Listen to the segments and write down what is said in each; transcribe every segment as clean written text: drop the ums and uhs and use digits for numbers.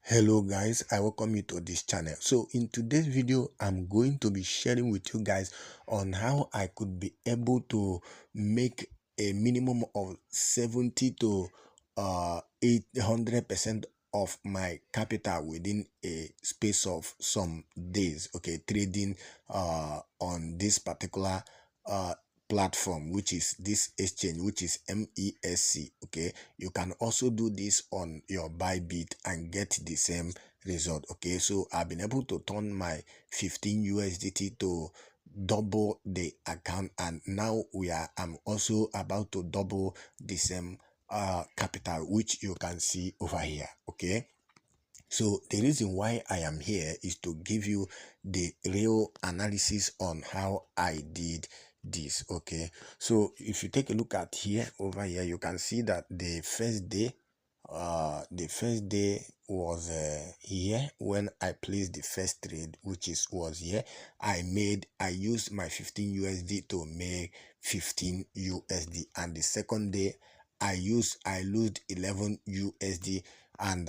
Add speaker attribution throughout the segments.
Speaker 1: Hello guys, I welcome you to this channel. So in today's video, I'm going to be sharing with you guys on how I could be able to make a minimum of 70 to 800% of my capital within a space of some days. Okay, trading on this particular platform, which is this exchange, which is MEXC. Okay, you can also do this on your Bybit and get the same result. Okay, so I've been able to turn my 15 USDT to double the account, and now I'm also about to double the same capital, which you can see over here. Okay, so the reason why I am here is to give you the real analysis on how I did this. Okay, so if you take a look at here, over here, you can see that the first day was here when I placed the first trade, which was here. I used my 15 USD to make 15 USD, and the second day I lost 11 USD, and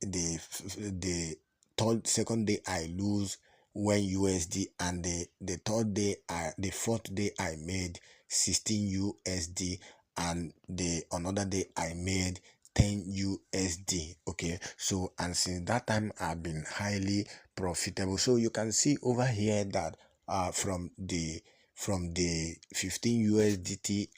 Speaker 1: the second day I lose 1 USD, and the fourth day I made 16 USD, and the another day I made 10 USD. Okay, so and since that time I've been highly profitable. So you can see over here that from the 15 USDT,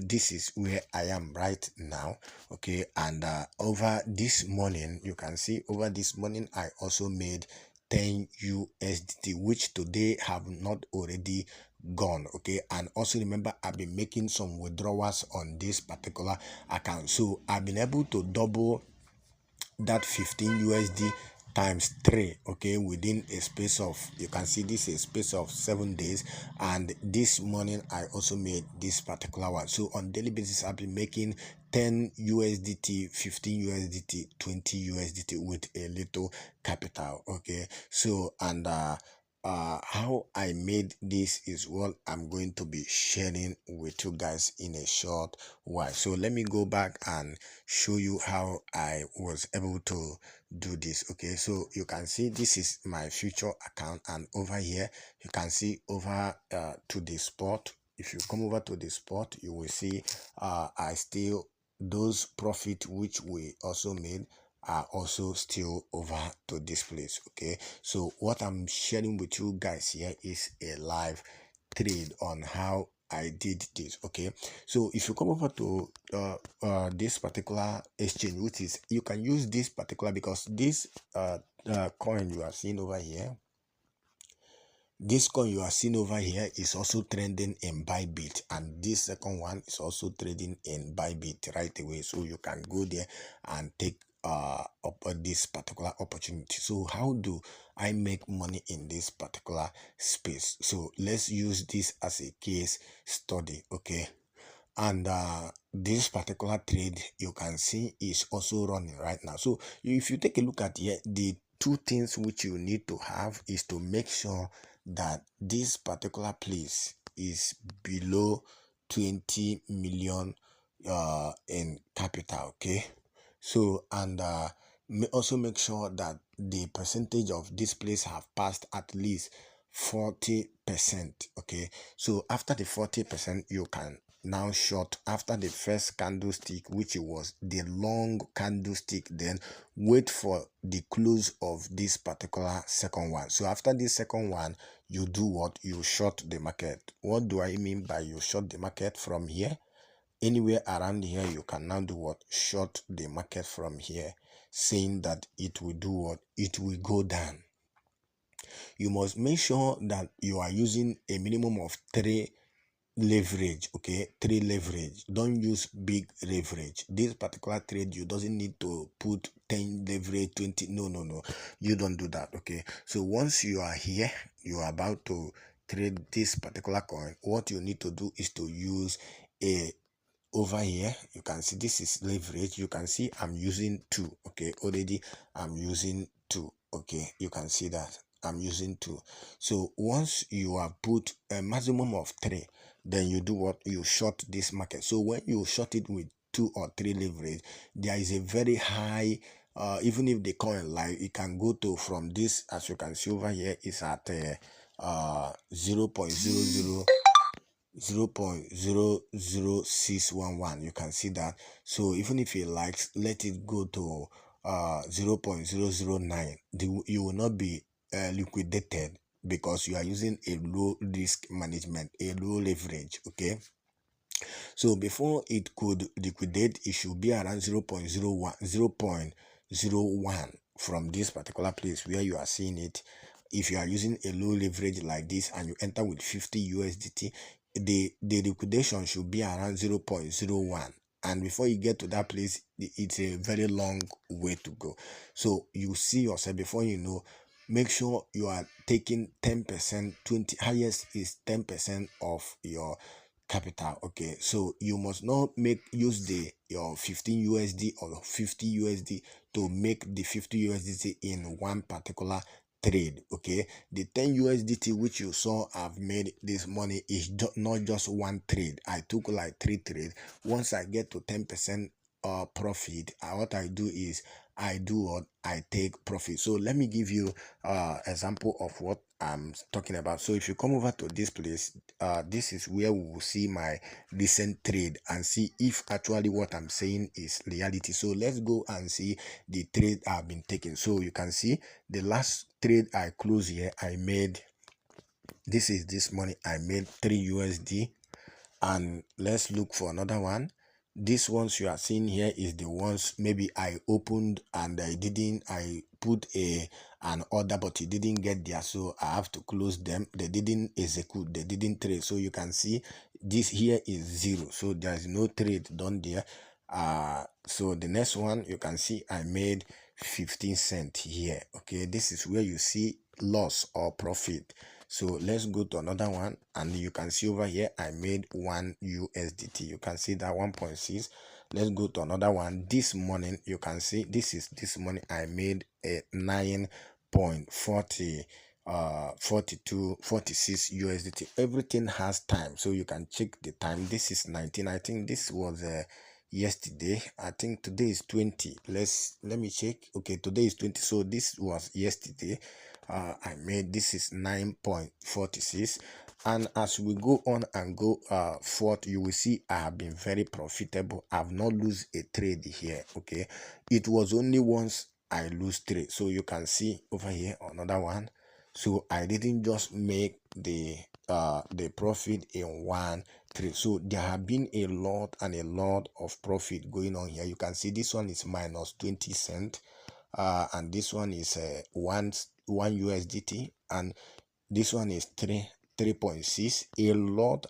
Speaker 1: this is where I am right now. Okay, and over this morning, you can see over this morning I also made 10 USDT, which today have not already gone. Okay, and also remember, I've been making some withdrawals on this particular account, so I've been able to double that 15 USD times 3, okay, within a space of, you can see this is a space of 7 days. And this morning I also made this particular one. So on daily basis I've been making 10 USDT, 15 USDT, 20 USDT with a little capital. Okay, so and how I made this is what I'm going to be sharing with you guys in a short while. So let me go back and show you how I was able to do this. Okay, so you can see this is my future account, and over here you can see over to the spot. If you come over to the spot, you will see I still, those profit which we also made are also still over to this place. Okay, so what I'm sharing with you guys here is a live trade on how I did this. Okay, so if you come over to this particular exchange, which is, you can use this particular, because this coin you are seeing over here, this coin you are seeing over here is also trending in Bybit, and this second one is also trading in Bybit right away. So you can go there and take this particular opportunity. So how do I make money in this particular space? So let's use this as a case study. Okay, and this particular trade you can see is also running right now. So if you take a look at here, the two things which you need to have is to make sure that this particular place is below 20 million in capital. Okay, so and also make sure that the percentage of this place have passed at least 40%. Okay, so after the 40%, you can now short after the first candlestick, which was the long candlestick, then wait for the close of this particular second one. So after this second one, you do what? You short the market. What do I mean by you short the market? From here, anywhere around here, you can now do what? Short the market from here, saying that it will do what? It will go down. You must make sure that you are using a minimum of 3 leverage. Okay, 3 leverage. Don't use big leverage. This particular trade, you doesn't need to put 10 leverage, 20. No, you don't do that. Okay, so once you are here, you are about to trade this particular coin, what you need to do is to use a, over here you can see this is leverage. You can see I'm using 2. Okay, already I'm using 2. Okay, you can see that I'm using 2. So once you have put a maximum of 3, then you do what? You short this market. So when you short it with 2 or 3 leverage, there is a very high even if the coin live, it can go to from this, as you can see over here, is at 0.00611. You can see that. So even if it likes, let it go to 0.009, you will not be liquidated, because you are using a low risk management, a low leverage. Okay, so before it could liquidate, it should be around 0.01 from this particular place where you are seeing it. If you are using a low leverage like this and you enter with 50 USDT, the liquidation should be around 0.01. And before you get to that place, it's a very long way to go. So you see yourself, before you know, make sure you are taking 10%, 20, highest is 10% of your capital. Okay, so you must not use your 15 USD or 50 USD to make the 50 USDT in one particular trade. Okay, the 10 USDT which you saw I've made this money is not just one trade. I took like 3 trades. Once I get to 10% profit, what I do is I take profit. So let me give you example of what I'm talking about. So if you come over to this place, this is where we will see my recent trade and see if actually what I'm saying is reality. So let's go and see the trade I've been taking. So you can see the last trade I closed here, I made, this is this money, I made 3 USD. And let's look for another one. These ones you are seeing here is the ones maybe I opened and I put an order, but it didn't get there, so I have to close them. They didn't execute, they didn't trade. So you can see this here is 0, so there's no trade done there. So the next one, you can see I made 15 cents here. Okay, this is where you see loss or profit. So let's go to another one, and you can see over here I made 1 USDT. You can see that 1.6. Let's go to another one. This morning, you can see this morning I made a 9.40 46 USDT. Everything has time, so you can check the time. This is 19. I think this was yesterday. I think today is 20. Let me check. Okay, today is 20, so this was yesterday. I made, this is 9.46. And as we go on and go forth, you will see I have been very profitable. I've not lose a trade here. Okay, it was only once I lose trade. So you can see over here another one. So I didn't just make the profit in one trade. So there have been a lot of profit going on here. You can see this one is minus 20 cents, and this one is 1 USDT, and this one is 3.6. a lot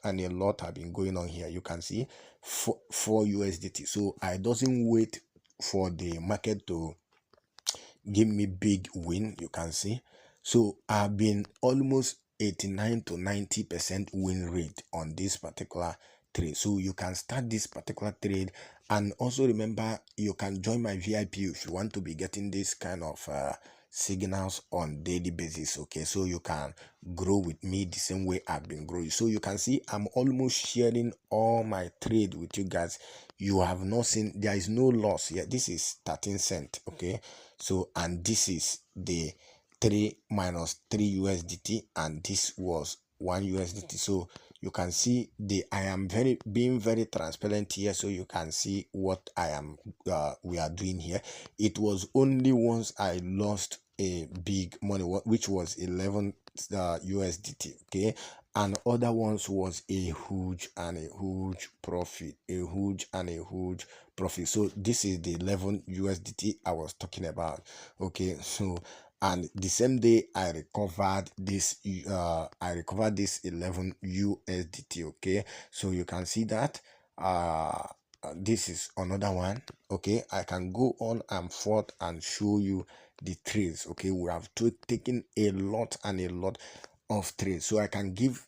Speaker 1: have been going on here. You can see 4 USDT. So I doesn't wait for the market to give me big win. You can see, so I've been almost 89 to 90% win rate on this particular trade. So you can start this particular trade, and also remember, you can join my VIP if you want to be getting this kind of signals on daily basis. Okay, so you can grow with me the same way I've been growing. So you can see I'm almost sharing all my trade with you guys. You have not seen, there is no loss here. This is 13 cents. Okay, so, and this is the 3 minus 3 USDT, and this was 1 USDT. So you can see I am being very transparent here, so you can see what we are doing here. It was only once I lost a big money, which was 11 USDT. Okay, and other ones was a huge profit, so this is the 11 USDT I was talking about. Okay, so, and the same day I recovered this 11 USDT. Okay, so you can see that this is another one. Okay, I can go on and forth and show you the trades. Okay, we have taken a lot of trades, so I can give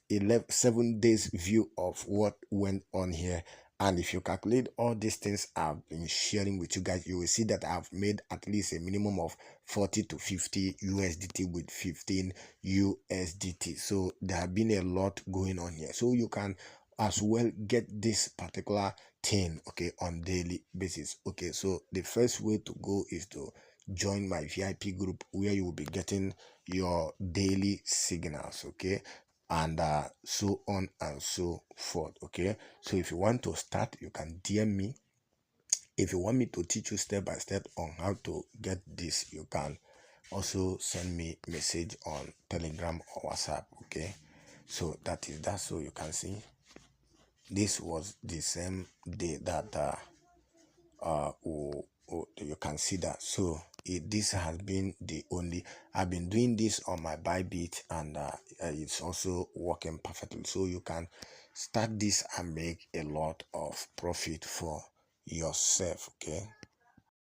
Speaker 1: 7 days view of what went on here. And if you calculate all these things I've been sharing with you guys, you will see that I've made at least a minimum of 40 to 50 USDT with 15 USDT. So there have been a lot going on here, so you can as well get this particular thing, okay, on daily basis. Okay, so the first way to go is to join my VIP group where you will be getting your daily signals, okay, and so on and so forth. Okay, so if you want to start, you can DM me. If you want me to teach you step by step on how to get this, you can also send me message on Telegram or WhatsApp. Okay, so that is that. So you can see this was the same day that you can see that. So this has been the only, I've been doing this on my Bybit, and it's also working perfectly. So you can start this and make a lot of profit for yourself. Okay.